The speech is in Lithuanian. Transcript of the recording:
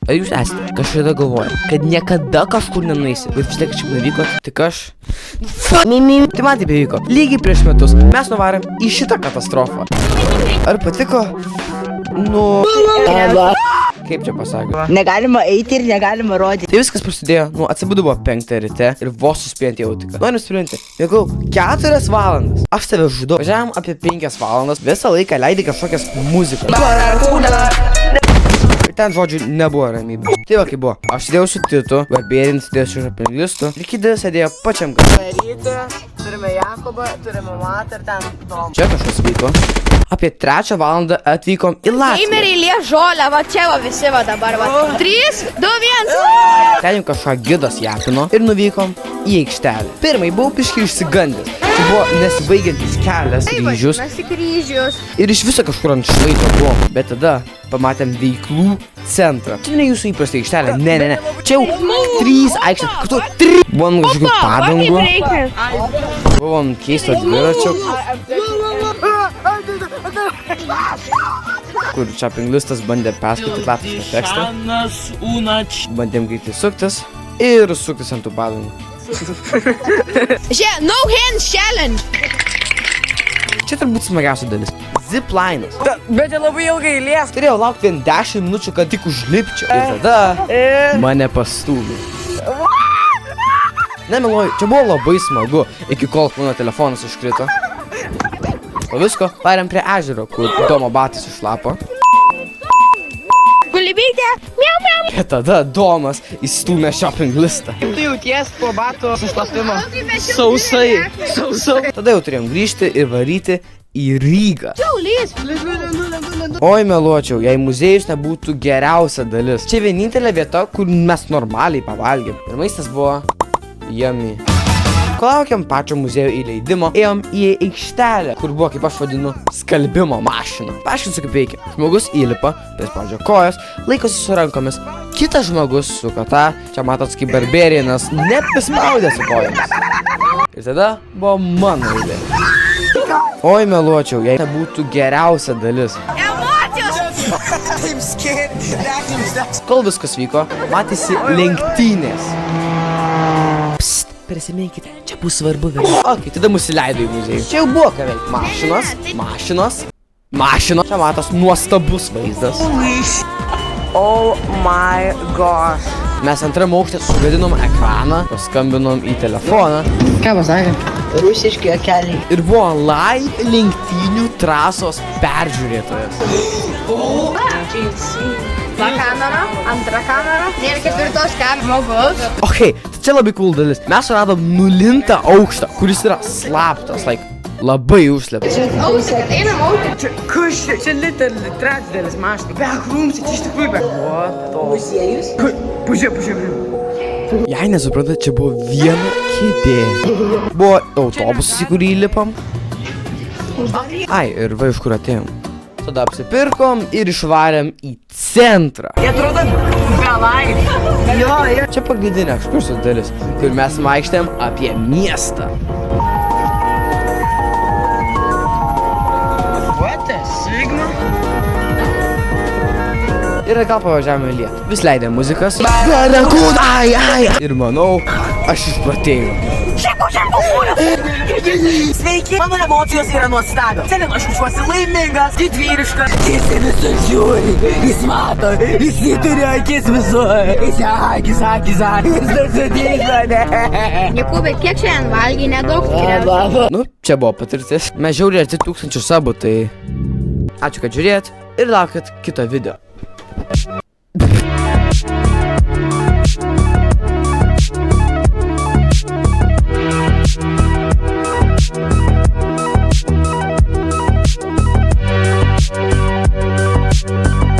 Ar jūs esate kažkada galvoję, kad niekada kažkur nenueisi, bet vis tiek kažkaip nuvyko, tik aš... Tai man taip įvyko. Lygiai prieš metus mes nuvarėm į šitą katastrofą. Ar patiko? Kaip čia pasakė? Negalima eiti ir negalima rodyti. Tai viskas prasidėjo, atsibudu buvo 5 ryte ir vos suspėjant į autiką. Noriu nusiprinti, jeigu 4 valandas, aš tave žudau. Važiavam apie 5 valandas, visą laiką leidai kažkokias muzikas. Ir ten, žodžiu, nebuvo ramybė. Tai va, kaip buvo. Aš sėdėjau su Titu, Barbėrin sėdėjau su Žapinglistu, ir Kidė sėdėjo pačiam Rytą, turime Jakobą, turime Matą ir ten Tomą. Čia kažkas vyko. Apie 3 valandą atvykom į Latviją. Įmeriai lie žolę, va čia va visi va dabar va. 3, 2, 1. Ten jau kažką gidas japino ir nuvykom į aikštelę. Pirmai buvau piškai išsigandęs. Tai buvo nesibaigiantis kelias, kryžius. Mes į kryžius. Ir iš viso kažkur ant šlaito buvo. Bet tada pamatėm veiklų centrą. Čia ne jūsų įprasta aikštelė. Ne. Čia jau 3 aikštės. Kartu 3. Buvom kažkokių padangų. Buvom keisto dviračio. Kur Žapinglistas bandė perskaityti latvišką tekstą. Bandėm greitai suktis ir suktis ant tų padangų. Žiūrėk, no hands challenge. Čia turbūt smagiausia dalis. Ziplainas. Bet čia labai ilgai lės. Turėjau laukti vien 10 minučių, kad tik užlipčiau. Ir tada mane pastūmė. Nemeluoju, čia buvo labai smagu, iki kol mano telefonas iškrito. Po visko parėm prie ežero, kur Domo batas išlapo. Gulibėte, miau, miau. Ir tada Domas įstūmė Žapinglistą. Tu jauties po batų sušlapimo. Sausai. Tada jau turėjom grįžti ir varyti į Rygą. Čiaulys. Oi, meluočiau, jei muziejus nebūtų geriausia dalis. Čia vienintelė vieta, kur mes normaliai pavalgėm. Ir maistas buvo yummy. Kol laukiam pačio muziejų įleidimo, ėjom į aikštelę, kur buvo, kaip aš vadinu, skalbimo mašina. Paaiškinsiu, kaip veikia. Žmogus įlipa, prispaudžia kojas, laikosi su rankomis. Kitas žmogus suka tą, čia matot, kaip Barbėrinas, neprispaudė su kojomis. Ir tada buvo mano eilė. Oi, meluočiau, jei nebūtų geriausia dalis. Kol viskas vyko, matėsi lenktynės. Prisiminkite, čia bus svarbu vėliau. Ok, tada mus įleido į muziejų. Čia jau buvo ką veikti. Mašinos. Čia matos nuostabus vaizdas. Oh my gosh. Mes antram aukšte sugadinom ekraną, paskambinom į telefoną. Ką pasakė? Rusiški akeliai. Ir buvo live lenktynių trasos peržiūrėtojas. Va kamera, antra kamera. Ir 4 kameros. Ok, čia labai cool dalis. Mes suradom nulintą aukštą, kuris yra slaptas, labai užslėptas. Einam aukštą. Kas čia literally trečdalis mašinų. Backrooms, čia iš tikrųjų muziejus. Pažiūrėk. Jei nesuprantat, čia buvo viena kėdė. Buvo autobusas, į kurį įlipam. Ai, ir va iš kur atėjom. Tada apsipirkom ir išvarėm į centrą. Jie atrodo belai. Jo. Čia pagrindinė ekskursijos dalis, kur mes vaikštėm apie miestą. What a sigma? Ir gal pavažiavome į Lietuvą. Vis leidėm muzikas. Ir manau, aš išpratėjau. Sveiki, mano emocijos yra nuostabios. Šiandien aš jaučiuosi laimingas, didvyriškas. Jis visus žiūri, jis mato, jis turi akis visur. Jis akis, dar sudės mane. Jakubė, kiek šiandien valgiai, nedaug tikriausiai. Nu, čia buvo patirtis. Mes žiauriai arti 1000 sabų, tai ačiū, kad žiūrėjot ir laukit kito video.